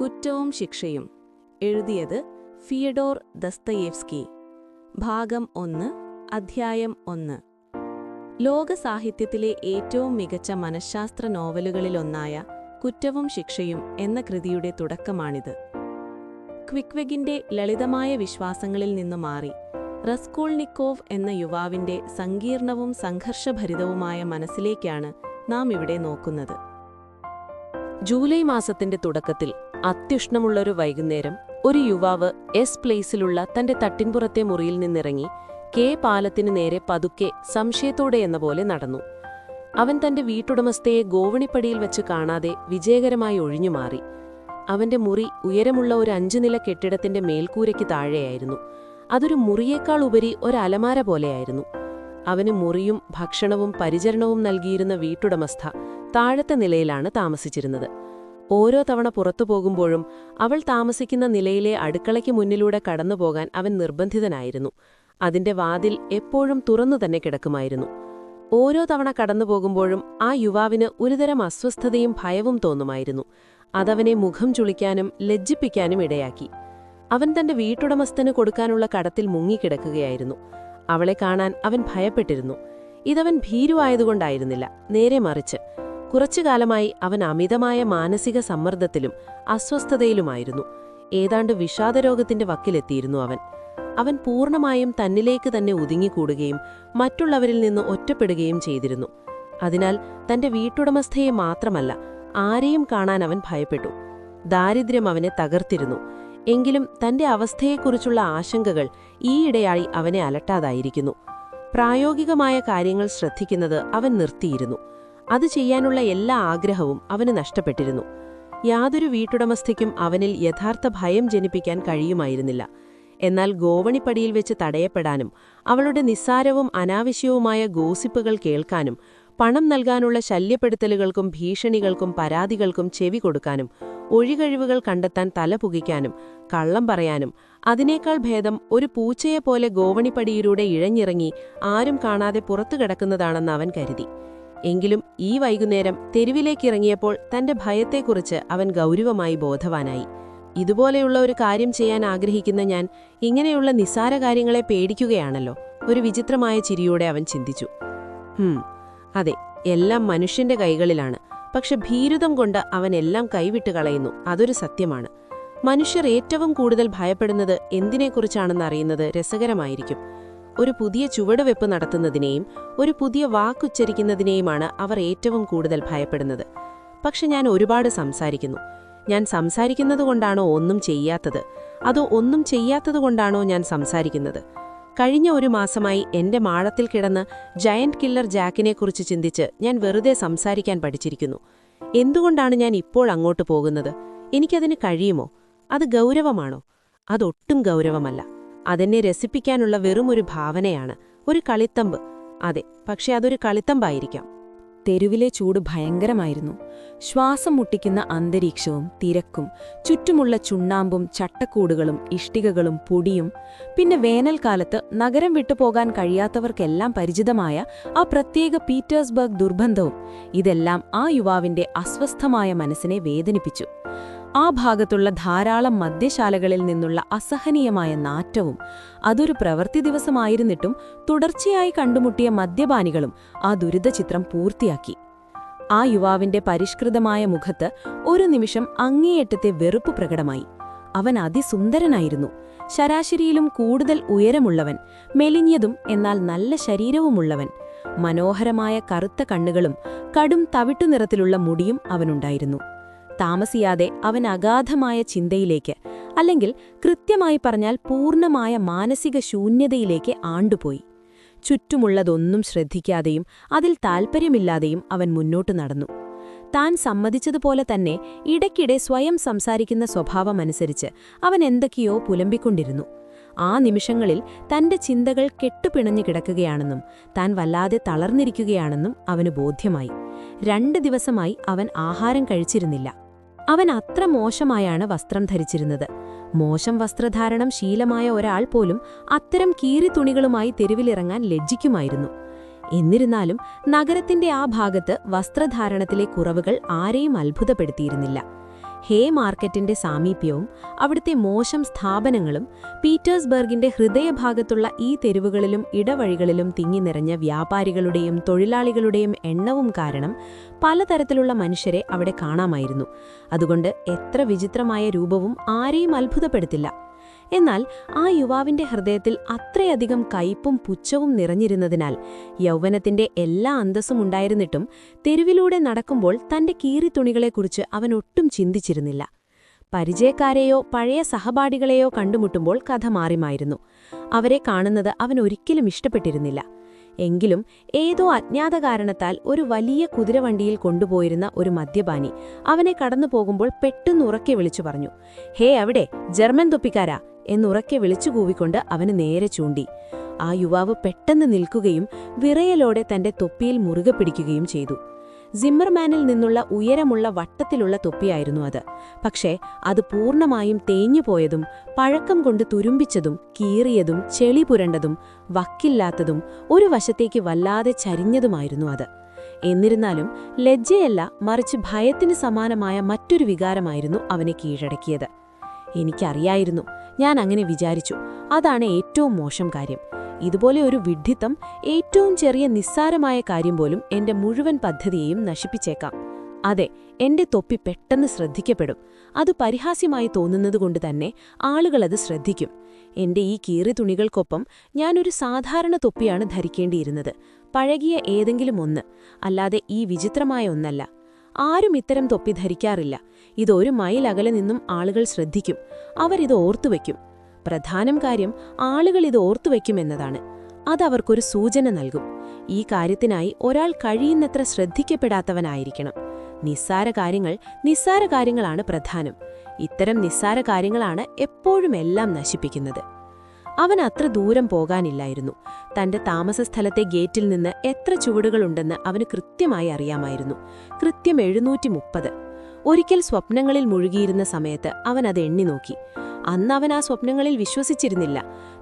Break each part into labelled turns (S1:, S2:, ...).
S1: കുറ്റവും ശിക്ഷയും. എഴുതിയത് ഫിയഡോർ ദസ്തയേവ്സ്കി. ഭാഗം 1, അധ്യായം 1. ലോക സാഹിത്യത്തിലെ ഏറ്റവും മികച്ച മനഃശാസ്ത്ര നോവലുകളിലൊന്നായ കുറ്റവും ശിക്ഷയും എന്ന കൃതിയുടെ തുടക്കമാണിത്. ക്വിക്വെഗിന്റെ ലളിതമായ വിശ്വാസങ്ങളിൽ നിന്നു മാറി റസ്കോൾനിക്കോവ് എന്ന യുവാവിന്റെ സങ്കീർണവും സംഘർഷഭരിതവുമായ മനസ്സിലേക്കാണ് നാം ഇവിടെ നോക്കുന്നത്. ജൂലൈ മാസത്തിന്റെ തുടക്കത്തിൽ അത്യുഷ്ണമുള്ളൊരു വൈകുന്നേരം ഒരു യുവാവ് എസ് പ്ലേസിലുള്ള തന്റെ തട്ടിൻപുറത്തെ മുറിയിൽ നിന്നിറങ്ങി കെ പാലത്തിനു നേരെ പതുക്കെ സംശയത്തോടെ എന്ന പോലെ നടന്നു. അവൻ തന്റെ വീട്ടുടമസ്ഥയെ ഗോവണിപ്പടിയിൽ വച്ച് കാണാതെ വിജയകരമായി ഒഴിഞ്ഞുമാറി. അവന്റെ മുറി ഉയരമുള്ള ഒരു 5 നില കെട്ടിടത്തിന്റെ മേൽക്കൂരയ്ക്ക് താഴെയായിരുന്നു. അതൊരു മുറിയേക്കാൾ ഉപരി ഒരു അലമാര പോലെയായിരുന്നു. അവന് മുറിയും ഭക്ഷണവും പരിചരണവും നൽകിയിരുന്ന വീട്ടുടമസ്ഥ താഴത്തെ നിലയിലാണ് താമസിച്ചിരുന്നത്. ഓരോ തവണ പുറത്തു പോകുമ്പോഴും അവൾ താമസിക്കുന്ന നിലയിലെ അടുക്കളയ്ക്ക് മുന്നിലൂടെ കടന്നുപോകാൻ അവൻ നിർബന്ധിതനായിരുന്നു. അതിന്റെ വാതിൽ എപ്പോഴും തുറന്നു തന്നെ കിടക്കുമായിരുന്നു. ഓരോ തവണ കടന്നുപോകുമ്പോഴും ആ യുവാവിന് ഒരുതരം അസ്വസ്ഥതയും ഭയവും തോന്നുമായിരുന്നു. അതവനെ മുഖം ചുളിക്കാനും ലജ്ജിപ്പിക്കാനും ഇടയാക്കി. അവൻ തന്റെ വീട്ടുടമസ്ഥന് കൊടുക്കാനുള്ള കടത്തിൽ മുങ്ങിക്കിടക്കുകയായിരുന്നു. അവളെ കാണാൻ അവൻ ഭയപ്പെട്ടിരുന്നു. ഇതവൻ ഭീരുവായതുകൊണ്ടായിരുന്നില്ല, നേരെ മറിച്ച് കുറച്ചുകാലമായി അവൻ അമിതമായ മാനസിക സമ്മർദ്ദത്തിലും അസ്വസ്ഥതയിലുമായിരുന്നു. ഏതാണ്ട് വിഷാദരോഗത്തിന്റെ വക്കിലെത്തിയിരുന്നു അവൻ പൂർണ്ണമായും തന്നിലേക്ക് തന്നെ ഒതുങ്ങിക്കൂടുകയും മറ്റുള്ളവരിൽ നിന്ന് ഒറ്റപ്പെടുകയും ചെയ്തിരുന്നു. അതിനാൽ തന്റെ വീട്ടുടമസ്ഥയെ മാത്രമല്ല, ആരെയും കാണാൻ അവൻ ഭയപ്പെട്ടു. ദാരിദ്ര്യം അവനെ തകർത്തിരുന്നു. എങ്കിലും തന്റെ അവസ്ഥയെക്കുറിച്ചുള്ള ആശങ്കകൾ ഈയിടെയായി അവനെ അലട്ടാതായിരിക്കുന്നു. പ്രായോഗികമായ കാര്യങ്ങൾ ശ്രദ്ധിക്കുന്നത് അവൻ നിർത്തിയിരുന്നു. അത് ചെയ്യാനുള്ള എല്ലാ ആഗ്രഹവും അവന് നഷ്ടപ്പെട്ടിരുന്നു. യാതൊരു വീട്ടുടമസ്ഥയ്ക്കും അവനിൽ യഥാർത്ഥ ഭയം ജനിപ്പിക്കാൻ കഴിയുമായിരുന്നില്ല. എന്നാൽ ഗോവണിപ്പടിയിൽ വെച്ച് തടയപ്പെടാനും അവളുടെ നിസ്സാരവും അനാവശ്യവുമായ ഗോസിപ്പുകൾ കേൾക്കാനും പണം നൽകാനുള്ള ശല്യപ്പെടുത്തലുകൾക്കും ഭീഷണികൾക്കും പരാതികൾക്കും ചെവി കൊടുക്കാനും ഒഴികഴിവുകൾ കണ്ടെത്താൻ തലപുകിക്കാനും കള്ളം പറയാനും അതിനേക്കാൾ ഭേദം ഒരു പൂച്ചയെപ്പോലെ ഗോവണിപ്പടിയിലൂടെ ഇഴഞ്ഞിറങ്ങി ആരും കാണാതെ പുറത്തു കിടക്കുന്നതാണെന്ന് അവൻ കരുതി. എങ്കിലും ഈ വൈകുന്നേരം തെരുവിലേക്കിറങ്ങിയപ്പോൾ തന്റെ ഭയത്തെക്കുറിച്ച് അവൻ ഗൗരവമായി ബോധവാനായി. ഇതുപോലെയുള്ള ഒരു കാര്യം ചെയ്യാൻ ആഗ്രഹിക്കുന്ന ഞാൻ ഇങ്ങനെയുള്ള നിസ്സാര കാര്യങ്ങളെ പേടിക്കുകയാണല്ലോ. ഒരു വിചിത്രമായ ചിരിയോടെ അവൻ ചിന്തിച്ചു. അതെ, എല്ലാം മനുഷ്യന്റെ കൈകളിലാണ്. പക്ഷെ ഭീരുതം കൊണ്ട് അവൻ എല്ലാം കൈവിട്ട് കളയുന്നു. അതൊരു സത്യമാണ്. മനുഷ്യർ ഏറ്റവും കൂടുതൽ ഭയപ്പെടുന്നത് എന്തിനെക്കുറിച്ചാണെന്നറിയുന്നത് രസകരമായിരിക്കും. ഒരു പുതിയ ചുവടുവെപ്പ് നടത്തുന്നതിനെയും ഒരു പുതിയ വാക്കുച്ചരിക്കുന്നതിനെയുമാണ് അവർ ഏറ്റവും കൂടുതൽ ഭയപ്പെടുന്നത്. പക്ഷെ ഞാൻ ഒരുപാട് സംസാരിക്കുന്നു. ഞാൻ സംസാരിക്കുന്നതുകൊണ്ടാണോ ഒന്നും ചെയ്യാത്തത്, അതോ ഒന്നും ചെയ്യാത്തതുകൊണ്ടാണോ ഞാൻ സംസാരിക്കുന്നത്? കഴിഞ്ഞ ഒരു മാസമായി എന്റെ മാളത്തിൽ കിടന്ന് ജയന്റ് കില്ലർ ജാക്കിനെക്കുറിച്ച് ചിന്തിച്ച് ഞാൻ വെറുതെ സംസാരിക്കാൻ പഠിച്ചിരിക്കുന്നു. എന്തുകൊണ്ടാണ് ഞാൻ ഇപ്പോൾ അങ്ങോട്ട് പോകുന്നത്? എനിക്കതിന് കഴിയുമോ? അത് ഗൗരവമാണോ? അതൊട്ടും ഗൗരവമല്ല. അതെന്നെ രസിപ്പിക്കാനുള്ള വെറുമൊരു ഭാവനയാണ്, ഒരു കളിത്തമ്പ്. അതെ, പക്ഷെ അതൊരു കളിത്തമ്പായിരിക്കാം.
S2: തെരുവിലെ ചൂട് ഭയങ്കരമായിരുന്നു. ശ്വാസം മുട്ടിക്കുന്ന അന്തരീക്ഷവും തിരക്കും, ചുറ്റുമുള്ള ചുണ്ണാമ്പും ചട്ടക്കൂടുകളും ഇഷ്ടികകളും പൊടിയും, പിന്നെ വേനൽക്കാലത്ത് നഗരം വിട്ടുപോകാൻ കഴിയാത്തവർക്കെല്ലാം പരിചിതമായ ആ പ്രത്യേക പീറ്റേഴ്സ്ബർഗ് ദുർഗന്ധവും, ഇതെല്ലാം ആ യുവാവിന്റെ അസ്വസ്ഥമായ മനസ്സിനെ വേദനിപ്പിച്ചു. ആ ഭാഗത്തുള്ള ധാരാളം മദ്യശാലകളിൽ നിന്നുള്ള അസഹനീയമായ നാറ്റവും, അതൊരു പ്രവൃത്തി ദിവസമായിരുന്നിട്ടും തുടർച്ചയായി കണ്ടുമുട്ടിയ മദ്യപാനികളും ആ ദുരിതചിത്രം പൂർത്തിയാക്കി. ആ യുവാവിന്റെ പരിഷ്കൃതമായ മുഖത്ത് ഒരു നിമിഷം അങ്ങേയറ്റത്തെ വെറുപ്പ് പ്രകടമായി. അവൻ അതിസുന്ദരനായിരുന്നു. ശരാശരിയിലും കൂടുതൽ ഉയരമുള്ളവൻ, മെലിഞ്ഞതും എന്നാൽ നല്ല ശരീരവുമുള്ളവൻ. മനോഹരമായ കറുത്ത കണ്ണുകളും കടും തവിട്ടുനിറത്തിലുള്ള മുടിയും അവനുണ്ടായിരുന്നു. താമസിയാതെ അവൻ അഗാധമായ ചിന്തയിലേക്ക്, അല്ലെങ്കിൽ കൃത്യമായി പറഞ്ഞാൽ പൂർണ്ണമായ മാനസിക ശൂന്യതയിലേക്ക് ആണ്ടുപോയി. ചുറ്റുമുള്ളതൊന്നും ശ്രദ്ധിക്കാതെയും അതിൽ താൽപ്പര്യമില്ലാതെയും അവൻ മുന്നോട്ടു നടന്നു. താൻ സമ്മതിച്ചതുപോലെ തന്നെ ഇടയ്ക്കിടെ സ്വയം സംസാരിക്കുന്ന സ്വഭാവമനുസരിച്ച് അവൻ എന്തൊക്കെയോ പുലമ്പിക്കൊണ്ടിരുന്നു. ആ നിമിഷങ്ങളിൽ തന്റെ ചിന്തകൾ കെട്ടുപിണഞ്ഞു കിടക്കുകയാണെന്നും താൻ വല്ലാതെ തളർന്നിരിക്കുകയാണെന്നും അവന് ബോധ്യമായി. 2 ദിവസമായി അവൻ ആഹാരം കഴിച്ചിരുന്നില്ല. അവൻ അത്ര മോശമായാണ് വസ്ത്രം ധരിച്ചിരുന്നത്. മോശം വസ്ത്രധാരണം ശീലമായ ഒരാൾ പോലും അത്തരം കീറിത്തുണികളുമായി തെരുവിലിറങ്ങാൻ ലജ്ജിക്കുമായിരുന്നു. എന്നിരുന്നാലും നഗരത്തിന്റെ ആ ഭാഗത്ത് വസ്ത്രധാരണത്തിലെ കുറവുകൾ ആരെയും അത്ഭുതപ്പെടുത്തിയിരുന്നില്ല. ഹേ മാർക്കറ്റിന്റെ സാമീപ്യവും അവിടുത്തെ മോശം സ്ഥാപനങ്ങളും പീറ്റേഴ്സ്ബർഗിന്റെ ഹൃദയഭാഗത്തുള്ള ഈ തെരുവുകളിലും ഇടവഴികളിലും തിങ്ങിനിറഞ്ഞ വ്യാപാരികളുടെയും തൊഴിലാളികളുടെയും എണ്ണവും കാരണം പലതരത്തിലുള്ള മനുഷ്യരെ അവിടെ കാണാമായിരുന്നു. അതുകൊണ്ട് എത്ര വിചിത്രമായ രൂപവും ആരെയും അത്ഭുതപ്പെടുത്തില്ല. എന്നാൽ ആ യുവാവിന്റെ ഹൃദയത്തിൽ അത്രയധികം കയ്പും പുച്ഛവും നിറഞ്ഞിരുന്നതിനാൽ യൗവനത്തിന്റെ എല്ലാ അന്തസ്സും ഉണ്ടായിരുന്നിട്ടും തെരുവിലൂടെ നടക്കുമ്പോൾ തന്റെ കീറിത്തുണികളെക്കുറിച്ച് അവൻ ഒട്ടും ചിന്തിച്ചിരുന്നില്ല. പരിചയക്കാരെയോ പഴയ സഹപാഠികളെയോ കണ്ടുമുട്ടുമ്പോൾ കഥ മാറിമായിരുന്നു. അവരെ കാണുന്നത് അവൻ ഒരിക്കലും ഇഷ്ടപ്പെട്ടിരുന്നില്ല. എങ്കിലും ഏതോ അജ്ഞാത കാരണത്താൽ ഒരു വലിയ കുതിരവണ്ടിയിൽ കൊണ്ടുപോയിരുന്ന ഒരു മദ്യപാനി അവനെ കടന്നു പോകുമ്പോൾ പെട്ടെന്നുറക്കെ വിളിച്ചു പറഞ്ഞു, ഹേ അവിടെ ജർമ്മൻ തൊപ്പിക്കാരാ എന്നുറക്കെ വിളിച്ചു കൂവിക്കൊണ്ട് അവന് നേരെ ചൂണ്ടി. ആ യുവാവ് പെട്ടെന്ന് നിൽക്കുകയും വിറയലോടെ തന്റെ തൊപ്പിയിൽ മുറുകെ പിടിക്കുകയും ചെയ്തു. സിമ്മർമാനിൽ നിന്നുള്ള ഉയരമുള്ള വട്ടത്തിലുള്ള തൊപ്പിയായിരുന്നു അത്. പക്ഷേ അത് പൂർണ്ണമായും തേഞ്ഞുപോയതും പഴക്കം കൊണ്ട് തുരുമ്പിച്ചതും കീറിയതും ചെളി പുരണ്ടതും വക്കില്ലാത്തതും ഒരു വശത്തേക്ക് വല്ലാതെ ചരിഞ്ഞതുമായിരുന്നു അത്. എന്നിരുന്നാലും ലജ്ജയല്ല, മറിച്ച് ഭയത്തിന് സമാനമായ മറ്റൊരു വികാരമായിരുന്നു അവനെ കീഴടക്കിയത്. എനിക്കറിയായിരുന്നു, ഞാൻ അങ്ങനെ വിചാരിച്ചു. അതാണ് ഏറ്റവും മോശം കാര്യം. ഇതുപോലെ ഒരു വിഡ്ഢിത്തം, ഏറ്റവും ചെറിയ നിസ്സാരമായ കാര്യം പോലും എന്റെ മുഴുവൻ പദ്ധതിയെയും നശിപ്പിച്ചേക്കാം. അതെ, എന്റെ തൊപ്പി പെട്ടെന്ന് ശ്രദ്ധിക്കപ്പെടും. അത് പരിഹാസ്യമായി തോന്നുന്നതുകൊണ്ട് തന്നെ ആളുകളത് ശ്രദ്ധിക്കും. എന്റെ ഈ കീറിത്തുണികൾക്കൊപ്പം ഞാനൊരു സാധാരണ തൊപ്പിയാണ് ധരിക്കേണ്ടിയിരുന്നത്, പഴകിയ ഏതെങ്കിലും ഒന്ന്, അല്ലാതെ ഈ വിചിത്രമായ ഒന്നല്ല. ആരും ഇത്തരം തൊപ്പി ധരിക്കാറില്ല. ഇതൊരു മൈൽ അകലെ നിന്നും ആളുകൾ ശ്രദ്ധിക്കും. അവരിത് ഓർത്തുവെക്കും. പ്രധാനം കാര്യം ആളുകൾ ഇത് ഓർത്തുവെക്കുമെന്നതാണ്. അതവർക്കൊരു സൂചന നൽകും. ഈ കാര്യത്തിനായി ഒരാൾ കഴിയുന്നത്ര ശ്രദ്ധിക്കപ്പെടാത്തവനായിരിക്കണം. നിസ്സാര കാര്യങ്ങളാണ് പ്രധാനം. ഇത്തരം നിസ്സാര കാര്യങ്ങളാണ് എപ്പോഴും എല്ലാം നശിപ്പിക്കുന്നത്. അവൻ അത്ര ദൂരം പോകാനില്ലായിരുന്നു. തന്റെ താമസസ്ഥലത്തെ ഗേറ്റിൽ നിന്ന് എത്ര ചുവടുകളുണ്ടെന്ന് അവന് കൃത്യമായി അറിയാമായിരുന്നു. കൃത്യം 730. ഒരിക്കൽ സ്വപ്നങ്ങളിൽ മുഴുകിയിരുന്ന സമയത്ത് അവൻ അത് എണ്ണി നോക്കി. അന്ന് അവൻ ആ സ്വപ്നങ്ങളിൽ വിശ്വസിച്ചിരുന്നില്ല.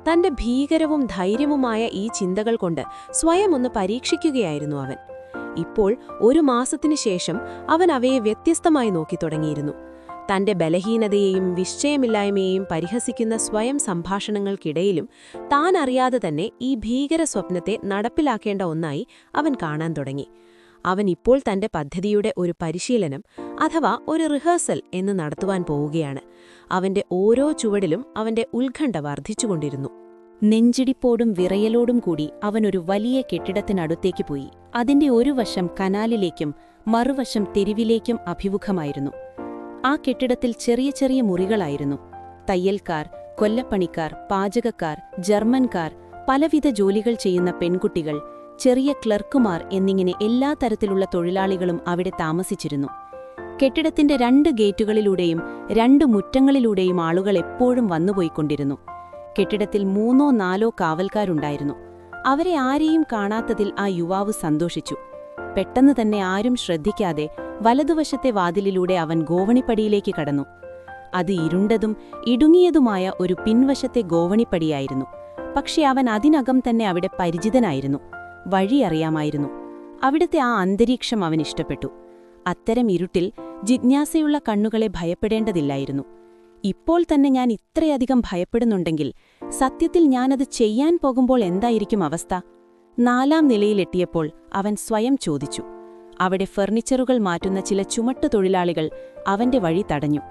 S2: തന്റെ ഭീകരവും ധൈര്യവുമായ ഈ ചിന്തകൾ കൊണ്ട് സ്വയം ഒന്ന് പരീക്ഷിക്കുകയായിരുന്നു അവൻ. ഇപ്പോൾ 1 മാസത്തിനു ശേഷം അവൻ അവയെ വ്യത്യസ്തമായി നോക്കി തുടങ്ങിയിരുന്നു. തന്റെ ബലഹീനതയെയും വിശ്ചയമില്ലായ്മയെയും പരിഹസിക്കുന്ന സ്വയം സംഭാഷണങ്ങൾക്കിടയിലും താൻ അറിയാതെ തന്നെ ഈ ഭീകര സ്വപ്നത്തെ നടപ്പിലാക്കേണ്ട ഒന്നായി അവൻ കാണാൻ തുടങ്ങി. അവൻ ഇപ്പോൾ തന്റെ പദ്ധതിയുടെ ഒരു പരിശീലനം അഥവാ ഒരു റിഹേഴ്സൽ എന്ന് നടത്തുവാൻ പോവുകയാണ്. അവന്റെ ഓരോ ചുവടിലും അവന്റെ ഉത്കണ്ഠ വർദ്ധിച്ചുകൊണ്ടിരുന്നു.
S3: നെഞ്ചിടിപ്പോടും വിറയലോടും കൂടി അവനൊരു വലിയ കെട്ടിടത്തിനടുത്തേക്ക് പോയി. അതിന്റെ ഒരു വശം കനാലിലേക്കും മറുവശം തെരുവിലേക്കും അഭിമുഖമായിരുന്നു. ആ കെട്ടിടത്തിൽ ചെറിയ ചെറിയ മുറികളായിരുന്നു. തയ്യൽക്കാർ, കൊല്ലപ്പണിക്കാർ, പാചകക്കാർ, ജർമ്മൻകാർ, പലവിധ ജോലികൾ ചെയ്യുന്ന പെൺകുട്ടികൾ, ചെറിയ ക്ലർക്കുമാർ എന്നിങ്ങനെ എല്ലാ തരത്തിലുള്ള തൊഴിലാളികളും അവിടെ താമസിച്ചിരുന്നു. കെട്ടിടത്തിന്റെ 2 ഗേറ്റുകളിലൂടെയും 2 മുറ്റങ്ങളിലൂടെയും ആളുകൾ എപ്പോഴും വന്നുപോയിക്കൊണ്ടിരുന്നു. കെട്ടിടത്തിൽ 3ഓ 4ഓ കാവൽക്കാരുണ്ടായിരുന്നു. അവരെ ആരെയും കാണാത്തതിൽ ആ യുവാവ് സന്തോഷിച്ചു. പെട്ടെന്ന് തന്നെ ആരും ശ്രദ്ധിക്കാതെ വലതുവശത്തെ വാതിലിലൂടെ അവൻ ഗോവണിപ്പടിയിലേക്ക് കടന്നു. അത് ഇരുണ്ടതും ഇടുങ്ങിയതുമായ ഒരു പിൻവശത്തെ ഗോവണിപ്പടിയായിരുന്നു. പക്ഷെ അവൻ അതിനകം തന്നെ അവിടെ പരിചിതനായിരുന്നു. വഴിയറിയാമായിരുന്നു. അവിടുത്തെ ആ അന്തരീക്ഷം അവൻ ഇഷ്ടപ്പെട്ടു. അത്തരം ഇരുട്ടിൽ ജിജ്ഞാസയുള്ള കണ്ണുകളെ ഭയപ്പെടേണ്ടതില്ലായിരുന്നു. ഇപ്പോൾ തന്നെ ഞാൻ ഇത്രയധികം ഭയപ്പെടുന്നുണ്ടെങ്കിൽ സത്യത്തിൽ ഞാനത് ചെയ്യാൻ പോകുമ്പോൾ എന്തായിരിക്കും അവസ്ഥ? 4ാം നിലയിലെത്തിയപ്പോൾ അവൻ സ്വയം ചോദിച്ചു. അവിടെ ഫർണിച്ചറുകൾ മാറ്റുന്ന ചില ചുമട്ടു തൊഴിലാളികൾ അവന്റെ വഴി തടഞ്ഞു.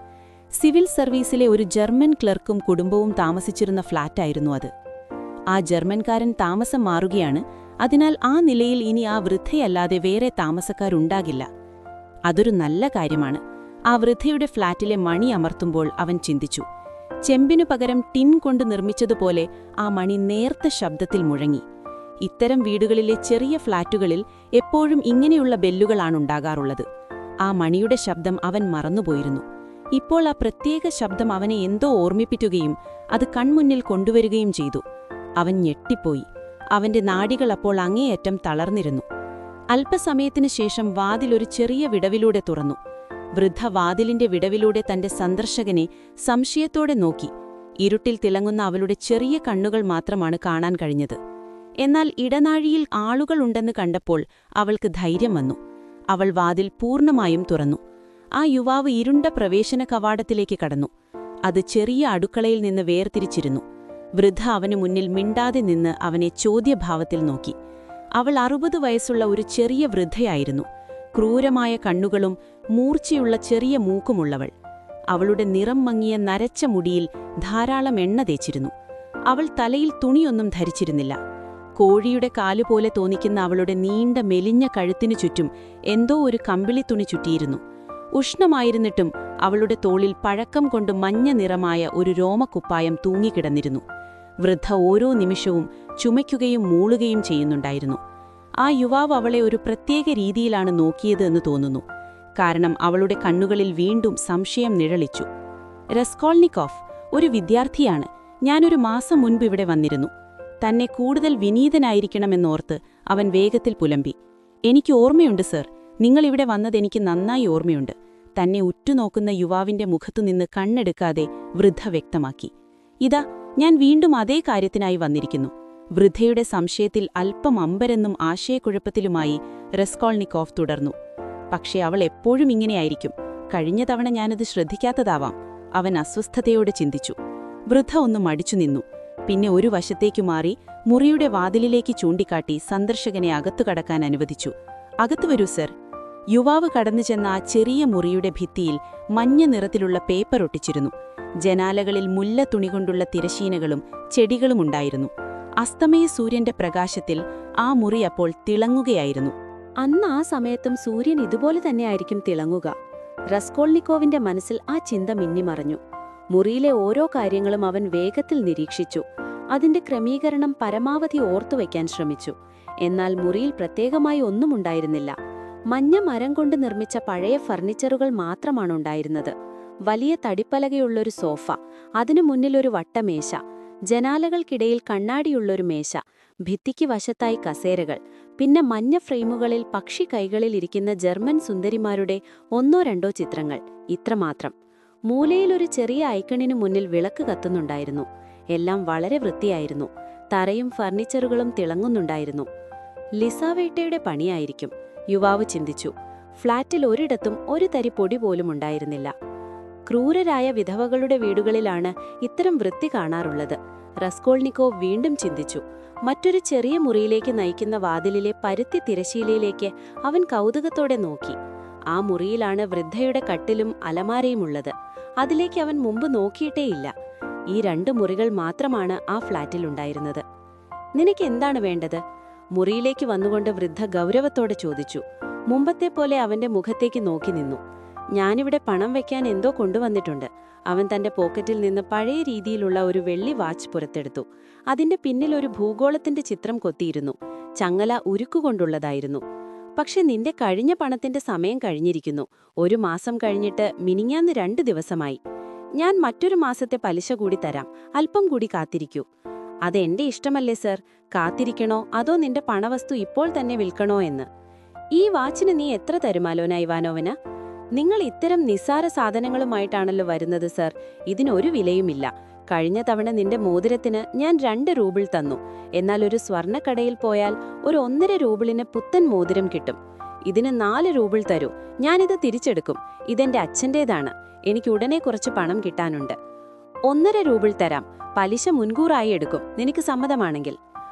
S3: സിവിൽ സർവീസിലെ ഒരു ജർമ്മൻ ക്ലർക്കും കുടുംബവും താമസിച്ചിരുന്ന ഫ്ളാറ്റായിരുന്നു അത്. ആ ജർമ്മൻകാരൻ താമസം മാറുകയാണ്. അതിനാൽ ആ നിലയിൽ ഇനി ആ വൃദ്ധയല്ലാതെ വേറെ താമസക്കാരുണ്ടാകില്ല. അതൊരു നല്ല കാര്യമാണ്. ആ വൃദ്ധയുടെ ഫ്ളാറ്റിലെ മണി അമർത്തുമ്പോൾ അവൻ ചിന്തിച്ചു. ചെമ്പിനു പകരം ടിൻ കൊണ്ട് നിർമ്മിച്ചതുപോലെ ആ മണി നേർത്ത ശബ്ദത്തിൽ മുഴങ്ങി. ഇത്തരം വീടുകളിലെ ചെറിയ ഫ്ളാറ്റുകളിൽ എപ്പോഴും ഇങ്ങനെയുള്ള ബെല്ലുകളാണുണ്ടാകാറുള്ളത്. ആ മണിയുടെ ശബ്ദം അവൻ മറന്നുപോയിരുന്നു. ഇപ്പോൾ ആ പ്രത്യേക ശബ്ദം അവനെ എന്തോ ഓർമ്മിപ്പിക്കുകയും അത് കൺമുന്നിൽ കൊണ്ടുവരികയും ചെയ്തു. അവൻ ഞെട്ടിപ്പോയി. അവന്റെ നാഡികൾ അപ്പോൾ അങ്ങേയറ്റം തളർന്നിരുന്നു. അല്പസമയത്തിനു ശേഷം വാതിലൊരു ചെറിയ വിടവിലൂടെ തുറന്നു. വൃദ്ധ വാതിലിന്റെ വിടവിലൂടെ തന്റെ സന്ദർശകനെ സംശയത്തോടെ നോക്കി. ഇരുട്ടിൽ തിളങ്ങുന്ന അവളുടെ ചെറിയ കണ്ണുകൾ മാത്രമാണ് കാണാൻ കഴിഞ്ഞത്. എന്നാൽ ഇടനാഴിയിൽ ആളുകളുണ്ടെന്ന് കണ്ടപ്പോൾ അവൾക്ക് ധൈര്യം വന്നു. അവൾ വാതിൽ പൂർണ്ണമായും തുറന്നു. ആ യുവാവ് ഇരുണ്ട പ്രവേശന കവാടത്തിലേക്ക് കടന്നു. അത് ചെറിയ അടുക്കളയിൽ നിന്ന് വേർതിരിച്ചിരുന്നു. വൃദ്ധ അവനു മുന്നിൽ മിണ്ടാതെ നിന്ന് അവനെ ചോദ്യഭാവത്തിൽ നോക്കി. അവൾ 60 വയസ്സുള്ള ഒരു ചെറിയ വൃദ്ധയായിരുന്നു. ക്രൂരമായ കണ്ണുകളും മൂർച്ചയുള്ള ചെറിയ മൂക്കുമുള്ളവൾ. അവളുടെ നിറം മങ്ങിയ നരച്ച മുടിയിൽ ധാരാളം എണ്ണ തേച്ചിരുന്നു. അവൾ തലയിൽ തുണിയൊന്നും ധരിച്ചിരുന്നില്ല. കോഴിയുടെ കാലുപോലെ തോന്നിക്കുന്ന അവളുടെ നീണ്ട മെലിഞ്ഞ കഴുത്തിനു ചുറ്റും എന്തോ ഒരു കമ്പിളി തുണി ചുറ്റിയിരുന്നു. ഉഷ്ണമായിരുന്നിട്ടും അവളുടെ തോളിൽ പഴക്കം കൊണ്ട് മഞ്ഞ നിറമായ ഒരു രോമക്കുപ്പായം തൂങ്ങിക്കിടന്നിരുന്നു. വൃദ്ധ ഓരോ നിമിഷവും ചുമയ്ക്കുകയും മൂളുകയും ചെയ്യുന്നുണ്ടായിരുന്നു. ആ യുവാവ് അവളെ ഒരു പ്രത്യേക രീതിയിലാണ് നോക്കിയത് എന്ന് തോന്നുന്നു. കാരണം അവളുടെ കണ്ണുകളിൽ വീണ്ടും സംശയം നിഴലിച്ചു. റസ്കോൾനിക്കോവ് ഒരു വിദ്യാർത്ഥിയാണ്. ഞാനൊരു മാസം മുൻപ് ഇവിടെ വന്നിരുന്നു. തന്നെ കൂടുതൽ വിനീതനായിരിക്കണമെന്നോർത്ത് അവൻ വേഗത്തിൽ പുലമ്പി. എനിക്ക് ഓർമ്മയുണ്ട് സർ, നിങ്ങളിവിടെ വന്നതെനിക്ക് നന്നായി ഓർമ്മയുണ്ട്. തന്നെ ഉറ്റുനോക്കുന്ന യുവാവിന്റെ മുഖത്തുനിന്ന് കണ്ണെടുക്കാതെ വൃദ്ധ വ്യക്തമാക്കി. ഇതാ, ഞാൻ വീണ്ടും അതേ കാര്യത്തിനായി വന്നിരിക്കുന്നു. വൃദ്ധയുടെ സംശയത്തിൽ അല്പം അമ്പരെന്നും ആശയക്കുഴപ്പത്തിലുമായി റസ്കോൾനിക്കോവ് തുടർന്നു. പക്ഷേ അവൾ എപ്പോഴും ഇങ്ങനെയായിരിക്കും. കഴിഞ്ഞ തവണ ഞാനത് ശ്രദ്ധിക്കാത്തതാവാം, അവൻ അസ്വസ്ഥതയോടെ ചിന്തിച്ചു. വൃദ്ധ ഒന്ന് മടിച്ചു നിന്നു. പിന്നെ ഒരു വശത്തേക്കു മാറി മുറിയുടെ വാതിലിലേക്ക് ചൂണ്ടിക്കാട്ടി സന്ദർശകനെ അകത്തു കടക്കാൻ അനുവദിച്ചു. അകത്തു വരൂ സർ. യുവാവ് കടന്നു ചെന്ന ആ ചെറിയ മുറിയുടെ ഭിത്തിയിൽ മഞ്ഞ നിറത്തിലുള്ള പേപ്പർ ഒട്ടിച്ചിരുന്നു. ജനാലകളിൽ മുല്ല തുണികൊണ്ടുള്ള തിരശീനകളും ചെടികളുമുണ്ടായിരുന്നു. അസ്തമയ സൂര്യന്റെ പ്രകാശത്തിൽ ആ മുറി അപ്പോൾ തിളങ്ങുകയായിരുന്നു.
S2: അന്ന് ആ സമയത്തും സൂര്യൻ ഇതുപോലെ തന്നെയായിരിക്കും തിളങ്ങുക. റസ്കോൾനിക്കോവിന്റെ മനസ്സിൽ ആ ചിന്ത മിന്നിമറഞ്ഞു. മുറിയിലെ ഓരോ കാര്യങ്ങളും അവൻ വേഗത്തിൽ നിരീക്ഷിച്ചു. അതിന്റെ ക്രമീകരണം പരമാവധി ഓർത്തുവയ്ക്കാൻ ശ്രമിച്ചു. എന്നാൽ മുറിയിൽ പ്രത്യേകമായി ഒന്നുമുണ്ടായിരുന്നില്ല. മഞ്ഞ മരം കൊണ്ട് നിർമ്മിച്ച പഴയ ഫർണിച്ചറുകൾ മാത്രമാണുണ്ടായിരുന്നത്. വലിയ തടിപ്പലകയുള്ളൊരു സോഫ, അതിനു മുന്നിലൊരു വട്ടമേശ, ജനാലകൾക്കിടയിൽ കണ്ണാടിയുള്ളൊരു മേശ, ഭിത്തിക്ക് വശത്തായി കസേരകൾ, പിന്നെ മഞ്ഞ ഫ്രെയിമുകളിൽ പക്ഷി കൈകളിൽ ഇരിക്കുന്ന ജർമ്മൻ സുന്ദരിമാരുടെ 1-2 ചിത്രങ്ങൾ. ഇത്രമാത്രം. മൂലയിലൊരു ചെറിയ ഐക്കണിനു മുന്നിൽ വിളക്ക് കത്തുന്നുണ്ടായിരുന്നു. എല്ലാം വളരെ വൃത്തിയായിരുന്നു. തറയും ഫർണിച്ചറുകളും തിളങ്ങുന്നുണ്ടായിരുന്നു. ലിസാവേട്ടയുടെ പണിയായിരിക്കും, യുവാവ് ചിന്തിച്ചു. ഫ്ളാറ്റിൽ ഒരിടത്തും ഒരു തരി പൊടി പോലും ഉണ്ടായിരുന്നില്ല. ക്രൂരരായ വിധവകളുടെ വീടുകളിലാണ് ഇത്തരം വൃത്തി കാണാറുള്ളത്. റസ്കോൾനിക്കോവ് വീണ്ടും ചിന്തിച്ചു. മറ്റൊരു ചെറിയ മുറിയിലേക്ക് നയിക്കുന്ന വാതിലിലെ പരുത്തി തിരശീലയിലേക്ക് അവൻ കൗതുകത്തോടെ നോക്കി. ആ മുറിയിലാണ് വൃദ്ധയുടെ കട്ടിലും അലമാരയുമുള്ളത്. അതിലേക്ക് അവൻ മുമ്പ് നോക്കിയിട്ടേയില്ല. ഈ 2 മുറികൾ മാത്രമാണ് ആ ഫ്ളാറ്റിലുണ്ടായിരുന്നത്. നിനക്ക് എന്താണ് വേണ്ടത്? മുറിയിലേക്ക് വന്നുകൊണ്ട് വൃദ്ധ ഗൗരവത്തോടെ ചോദിച്ചു. മുമ്പത്തെ പോലെ അവന്റെ മുഖത്തേക്ക് നോക്കി നിന്നു. ഞാനിവിടെ പണം വയ്ക്കാൻ എന്തോ കൊണ്ടുവന്നിട്ടുണ്ട്. അവൻ തന്റെ പോക്കറ്റിൽ നിന്ന് പഴയ രീതിയിലുള്ള ഒരു വെള്ളി വാച്ച് പുറത്തെടുത്തു. അതിന്റെ പിന്നിൽ ഒരു ഭൂഗോളത്തിന്റെ ചിത്രം കൊത്തിയിരുന്നു. ചങ്ങല ഉരുക്കുകൊണ്ടുള്ളതായിരുന്നു. പക്ഷെ നിന്റെ കഴിഞ്ഞ പണത്തിന്റെ സമയം കഴിഞ്ഞിരിക്കുന്നു. 1 മാസം കഴിഞ്ഞിട്ട് മിനിഞ്ഞാന്ന് 2 ദിവസമായി. ഞാൻ മറ്റൊരു മാസത്തെ പലിശ കൂടി തരാം. അല്പം കൂടി കാത്തിരിക്കൂ. അതെന്റെ ഇഷ്ടമല്ലേ സർ? കാത്തിരിക്കണോ അതോ നിന്റെ പണവസ്തു ഇപ്പോൾ തന്നെ വിൽക്കണോ എന്ന്? ഈ വാച്ചിന് നീ എത്ര തരും അലോന ഇവാനോവന്? നിങ്ങൾ ഇത്തരം നിസ്സാര സാധനങ്ങളുമായിട്ടാണല്ലോ വരുന്നത് സർ. ഇതിനൊരു വിലയുമില്ല. കഴിഞ്ഞ തവണ നിന്റെ മോതിരത്തിന് ഞാൻ 2 റൂബിൾ തന്നു. എന്നാൽ ഒരു സ്വർണ്ണക്കടയിൽ പോയാൽ ഒരു 1.5 റൂബിളിന് പുത്തൻ മോതിരം കിട്ടും. ഇതിന് 4 റൂബിൾ തരൂ. ഞാനിത് തിരിച്ചെടുക്കും. ഇതെന്റെ അച്ഛൻ്റേതാണ്. എനിക്ക് ഉടനെ കുറച്ച് പണം കിട്ടാനുണ്ട്. 1.5 റൂബിൾ തരാം. പലിശ മുൻകൂറായി എടുക്കും, നിനക്ക് സമ്മതമാണെങ്കിൽ.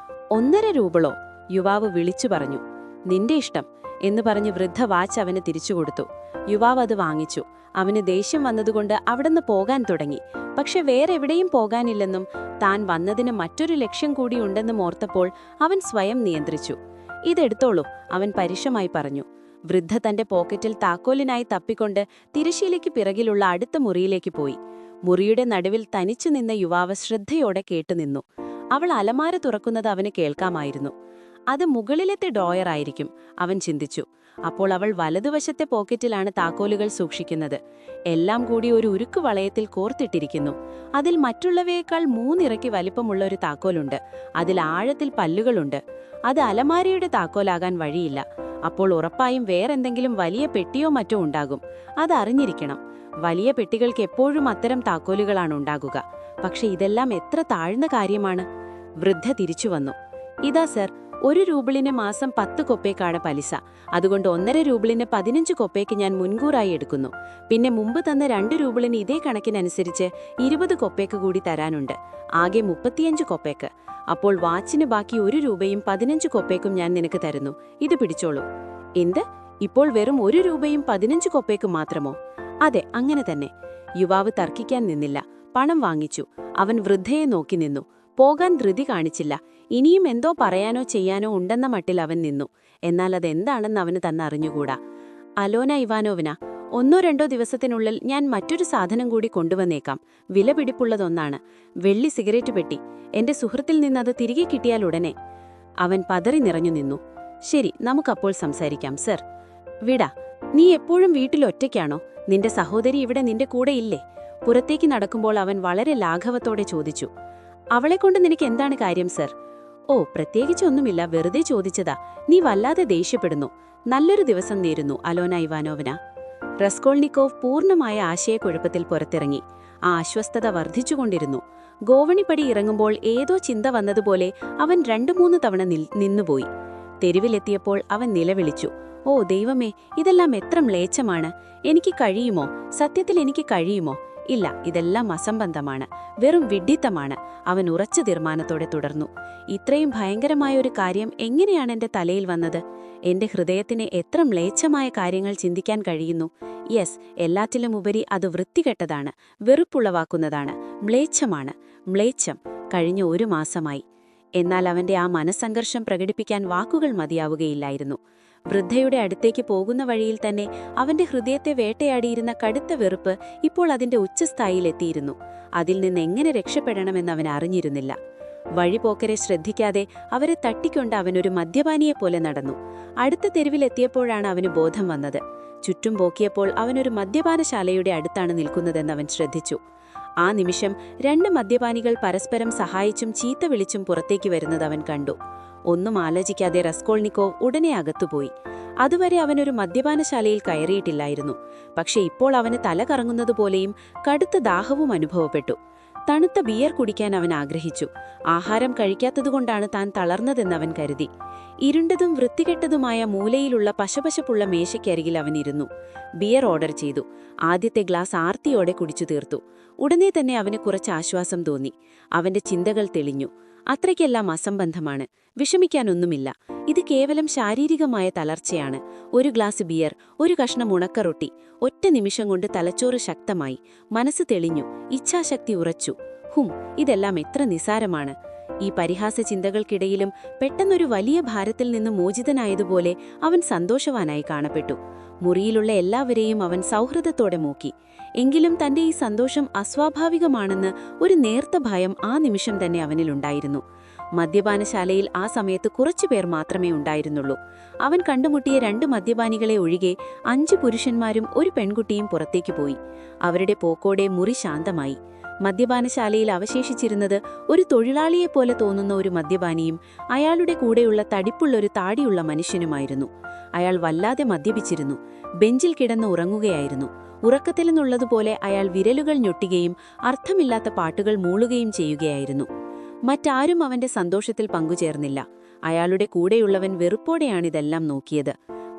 S2: 1.5 റൂബിളോ? യുവാവ് വിളിച്ചു പറഞ്ഞു. നിന്റെ ഇഷ്ടം എന്ന് പറഞ്ഞ് വൃദ്ധ വാച്ച് അവന് തിരിച്ചുകൊടുത്തു. യുവാവ് അത് വാങ്ങിച്ചു. അവന് ദേഷ്യം വന്നതുകൊണ്ട് അവിടുന്ന് പോകാൻ തുടങ്ങി. പക്ഷെ വേറെ എവിടെയും പോകാനില്ലെന്നും താൻ വന്നതിന് മറ്റൊരു ലക്ഷ്യം കൂടി ഉണ്ടെന്നും ഓർത്തപ്പോൾ അവൻ സ്വയം നിയന്ത്രിച്ചു. ഇതെടുത്തോളൂ, അവൻ പരുഷമായി പറഞ്ഞു. വൃദ്ധ തന്റെ പോക്കറ്റിൽ താക്കോലിനായി തപ്പിക്കൊണ്ട് തിരശ്ശീലയ്ക്ക് പിറകിലുള്ള അടുത്ത മുറിയിലേക്ക് പോയി. മുറിയുടെ നടുവിൽ തനിച്ചു നിന്ന യുവാവ് ശ്രദ്ധയോടെ കേട്ടുനിന്നു. അവൾ അലമാര തുറക്കുന്നത് അവന് കേൾക്കാമായിരുന്നു. അത് മുകളിലത്തെ ഡ്രോയറായിരിക്കും, അവൻ ചിന്തിച്ചു. അപ്പോൾ അവൾ വലതുവശത്തെ പോക്കറ്റിലാണ് താക്കോലുകൾ സൂക്ഷിക്കുന്നത്. എല്ലാം കൂടി ഒരു ഉരുക്ക് വളയത്തിൽ കോർത്തിട്ടിരിക്കുന്നു. അതിൽ മറ്റുള്ളവയേക്കാൾ 3 ഇരട്ടി വലിപ്പമുള്ള ഒരു താക്കോലുണ്ട്. അതിൽ ആഴത്തിൽ പല്ലുകളുണ്ട്. അത് അലമാരയുടെ താക്കോലാകാൻ വഴിയില്ല. അപ്പോൾ ഉറപ്പായും വേറെന്തെങ്കിലും വലിയ പെട്ടിയോ മറ്റോ ഉണ്ടാകും. അതറിഞ്ഞിരിക്കണം. വലിയ പെട്ടികൾക്ക് എപ്പോഴും അത്തരം താക്കോലുകളാണ് ഉണ്ടാകുക. പക്ഷെ ഇതെല്ലാം എത്ര താഴ്ന്ന കാര്യമാണ്. വൃദ്ധ തിരിച്ചു വന്നു. ഇതാ സർ,
S3: 1 രൂബിളിന് മാസം 10 കൊപ്പേക്കാണ് പലിശ. അതുകൊണ്ട് 1.5 രൂബിളിന് 15 കൊപ്പേക്ക് ഞാൻ മുൻകൂറായി എടുക്കുന്നു. പിന്നെ മുമ്പ് തന്ന 2 രൂബിളിന് ഇതേ കണക്കിനനുസരിച്ച് 20 കൊപ്പേക്ക് കൂടി തരാനുണ്ട്. ആകെ 35 കൊപ്പേക്ക്. അപ്പോൾ വാച്ചിന് ബാക്കി 1 രൂപയും 15 കൊപ്പേക്കും ഞാൻ നിനക്ക് തരുന്നു. ഇത് പിടിച്ചോളൂ. എന്ത്? ഇപ്പോൾ വെറും 1 രൂപയും 15 കൊപ്പേക്കും മാത്രമോ? അതെ, അങ്ങനെ തന്നെ. യുവാവ് തർക്കിക്കാൻ നിന്നില്ല. പണം വാങ്ങിച്ചു. അവൻ വൃദ്ധയെ നോക്കി നിന്നു. പോകാൻ ധൃതി കാണിച്ചില്ല. ഇനിയും എന്തോ പറയാനോ ചെയ്യാനോ ഉണ്ടെന്ന മട്ടിൽ അവൻ നിന്നു. എന്നാൽ അതെന്താണെന്ന് അവന് തന്നെ അറിഞ്ഞുകൂടാ. അലോന ഇവാനോവിന, 1-2 ദിവസത്തിനുള്ളിൽ ഞാൻ മറ്റൊരു സാധനം കൂടി കൊണ്ടുവന്നേക്കാം. വിലപിടിപ്പുള്ളതൊന്നാണ്. വെള്ളി സിഗരറ്റ് പെട്ടി. എന്റെ സുഹൃത്തിൽ നിന്നത് തിരികെ കിട്ടിയാൽ ഉടനെ. അവൻ പതറി നിറഞ്ഞു നിന്നു. ശരി, നമുക്കപ്പോൾ സംസാരിക്കാം സർ. വിടാ, നീ എപ്പോഴും വീട്ടിൽ ഒറ്റയ്ക്കാണോ? നിന്റെ സഹോദരി ഇവിടെ നിന്റെ കൂടെ ഇല്ലേ? പുറത്തേക്ക് നടക്കുമ്പോൾ അവൻ വളരെ ലാഘവത്തോടെ ചോദിച്ചു. അവളെക്കൊണ്ട് നിനക്ക് എന്താണ് കാര്യം സർ? ഓ, പ്രത്യേകിച്ചൊന്നുമില്ല, വെറുതെ ചോദിച്ചതാ. നീ വല്ലാതെ ദേഷ്യപ്പെടുന്നു. നല്ലൊരു ദിവസം നേരുന്നു അലോന ഇവാനോവന. റസ്കോൾനിക്കോവ് പൂർണ്ണമായ ആശയക്കുഴപ്പത്തിൽ പുറത്തിറങ്ങി. ആ അസ്വസ്ഥത വർദ്ധിച്ചുകൊണ്ടിരുന്നു. ഗോവണിപ്പടി ഇറങ്ങുമ്പോൾ ഏതോ ചിന്ത വന്നതുപോലെ അവൻ 2-3 തവണ നിന്നുപോയി. തെരുവിലെത്തിയപ്പോൾ അവൻ നിലവിളിച്ചു. ഓ ദൈവമേ, ഇതെല്ലാം എത്ര മ്ലേച്ഛമാണ്! എനിക്ക് കഴിയുമോ? സത്യത്തിൽ എനിക്ക് കഴിയുമോ? ഇല്ല, ഇതെല്ലാം അസംബന്ധമാണ്, വെറും വിഡ്ഢിത്തമാണ്. അവൻ ഉറച്ച തീരുമാനത്തോടെ തുടർന്നു. ഇത്രയും ഭയങ്കരമായൊരു കാര്യം എങ്ങനെയാണ് എന്റെ തലയിൽ വന്നത്? എന്റെ ഹൃദയത്തിന് എത്ര മ്ലേച്ഛമായ കാര്യങ്ങൾ ചിന്തിക്കാൻ കഴിയുന്നു! യെസ്, എല്ലാറ്റിലുമുപരി അത് വൃത്തികെട്ടതാണ്, വെറുപ്പുളവാക്കുന്നതാണ്, മ്ലേച്ഛമാണ്. മ്ലേച്ഛം. കഴിഞ്ഞ 1 മാസമായി. എന്നാൽ അവന്റെ ആ മനസ്സംഘർഷം പ്രകടിപ്പിക്കാൻ വാക്കുകൾ മതിയാവുകയില്ലായിരുന്നു. വൃദ്ധയുടെ അടുത്തേക്ക് പോകുന്ന വഴിയിൽ തന്നെ അവന്റെ ഹൃദയത്തെ വേട്ടയാടിയിരുന്ന കടുത്ത വെറുപ്പ് ഇപ്പോൾ അതിന്റെ ഉച്ചസ്ഥായിയിലെത്തിയിരുന്നു. അതിൽ നിന്ന് എങ്ങനെ രക്ഷപ്പെടണമെന്ന് അവൻ അറിഞ്ഞിരുന്നില്ല. വഴിപോക്കരെ ശ്രദ്ധിക്കാതെ അവരെ തട്ടിക്കൊണ്ട് അവനൊരു മദ്യപാനിയെപ്പോലെ നടന്നു. അടുത്ത തെരുവിലെത്തിയപ്പോഴാണ് അവന് ബോധം വന്നത്. ചുറ്റും പോക്കിയപ്പോൾ അവനൊരു മദ്യപാനശാലയുടെ അടുത്താണ് നിൽക്കുന്നതെന്ന് അവൻ ശ്രദ്ധിച്ചു. ആ നിമിഷം 2 മദ്യപാനികൾ പരസ്പരം സഹായിച്ചും ചീത്ത വിളിച്ചും പുറത്തേക്ക് വരുന്നത് അവൻ കണ്ടു. ഒന്നും ആലോചിക്കാതെ റസ്കോൾനിക്കോവ് ഉടനെ അകത്തുപോയി. അതുവരെ അവനൊരു മദ്യപാനശാലയിൽ കയറിയിട്ടില്ലായിരുന്നു. പക്ഷെ ഇപ്പോൾ അവന് തല കറങ്ങുന്നതുപോലെയും കടുത്ത ദാഹവും അനുഭവപ്പെട്ടു. തണുത്ത ബിയർ കുടിക്കാൻ അവൻ ആഗ്രഹിച്ചു. ആഹാരം കഴിക്കാത്തതുകൊണ്ടാണ് താൻ തളർന്നതെന്നവൻ കരുതി. ഇരുണ്ടതും വൃത്തികെട്ടതുമായ മൂലയിലുള്ള പശപശപ്പുള്ള മേശയ്ക്കരികിൽ അവൻ ഇരുന്നു. ബിയർ ഓർഡർ ചെയ്തു. ആദ്യത്തെ ഗ്ലാസ് ആർത്തിയോടെ കുടിച്ചു തീർത്തു. ഉടനെ തന്നെ അവന് കുറച്ച് ആശ്വാസം തോന്നി. അവന്റെ ചിന്തകൾ തെളിഞ്ഞു. അത്രയ്ക്കെല്ലാം അസംബന്ധമാണ്, വിഷമിക്കാനൊന്നുമില്ല. ഇത് കേവലം ശാരീരികമായ തളർച്ചയാണ്. 1 ഗ്ലാസ് ബിയർ, 1 കഷ്ണം ഉണക്കറൊട്ടി. ഒറ്റ നിമിഷം കൊണ്ട് തലച്ചോറ് ശക്തമായി, മനസ്സ് തെളിഞ്ഞു, ഇച്ഛാശക്തി ഉറച്ചു. ഇതെല്ലാം എത്ര നിസാരമാണ്! ഈ പരിഹാസ ചിന്തകൾക്കിടയിലും പെട്ടെന്നൊരു വലിയ ഭാരത്തിൽ നിന്ന് മോചിതനായതുപോലെ അവൻ സന്തോഷവാനായി കാണപ്പെട്ടു. മുറിയിലുള്ള എല്ലാവരെയും അവൻ സൗഹൃദത്തോടെ നോക്കി. എങ്കിലും തന്റെ ഈ സന്തോഷം അസ്വാഭാവികമാണെന്ന് ഒരു നേർത്ത ഭയം ആ നിമിഷം തന്നെ അവനിലുണ്ടായിരുന്നു. മദ്യപാനശാലയിൽ ആ സമയത്ത് കുറച്ചുപേർ മാത്രമേ ഉണ്ടായിരുന്നുള്ളൂ. അവൻ കണ്ടുമുട്ടിയ 2 മദ്യപാനികളെ ഒഴികെ 5 പുരുഷന്മാരും 1 പെൺകുട്ടിയും പുറത്തേക്ക് പോയി. അവരുടെ പോക്കോടെ മുറി ശാന്തമായി. മദ്യപാനശാലയിൽ അവശേഷിച്ചിരുന്നത് ഒരു തൊഴിലാളിയെപ്പോലെ തോന്നുന്ന ഒരു മദ്യപാനിയും അയാളുടെ കൂടെയുള്ള തടിപ്പുള്ളൊരു താടിയുള്ള മനുഷ്യനുമായിരുന്നു. അയാൾ വല്ലാതെ മദ്യപിച്ചിരുന്നു. ബെഞ്ചിൽ കിടന്ന് ഉറങ്ങുകയായിരുന്നു. ഉറക്കത്തിൽ നിന്നുള്ളതുപോലെ അയാൾ വിരലുകൾ ഞൊട്ടുകയും അർത്ഥമില്ലാത്ത പാട്ടുകൾ മൂളുകയും ചെയ്യുകയായിരുന്നു. മറ്റാരും അവന്റെ സന്തോഷത്തിൽ പങ്കുചേർന്നില്ല. അയാളുടെ കൂടെയുള്ളവൻ വെറുപ്പോടെയാണിതെല്ലാം നോക്കിയത്.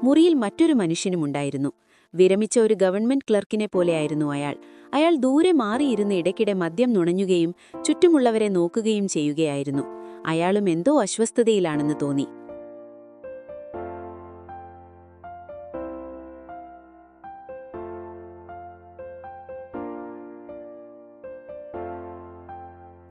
S3: മുറിയിൽ മറ്റൊരു മനുഷ്യനുമുണ്ടായിരുന്നു. വിരമിച്ച ഒരു ഗവൺമെന്റ് ക്ലർക്കിനെ പോലെയായിരുന്നു അയാൾ. അയാൾ ദൂരെ മാറിയിരുന്ന് ഇടയ്ക്കിടെ മദ്യം നുണഞ്ഞുകയും ചുറ്റുമുള്ളവരെ നോക്കുകയും ചെയ്യുകയായിരുന്നു. അയാളും എന്തോ അസ്വസ്ഥതയിലാണെന്ന് തോന്നി.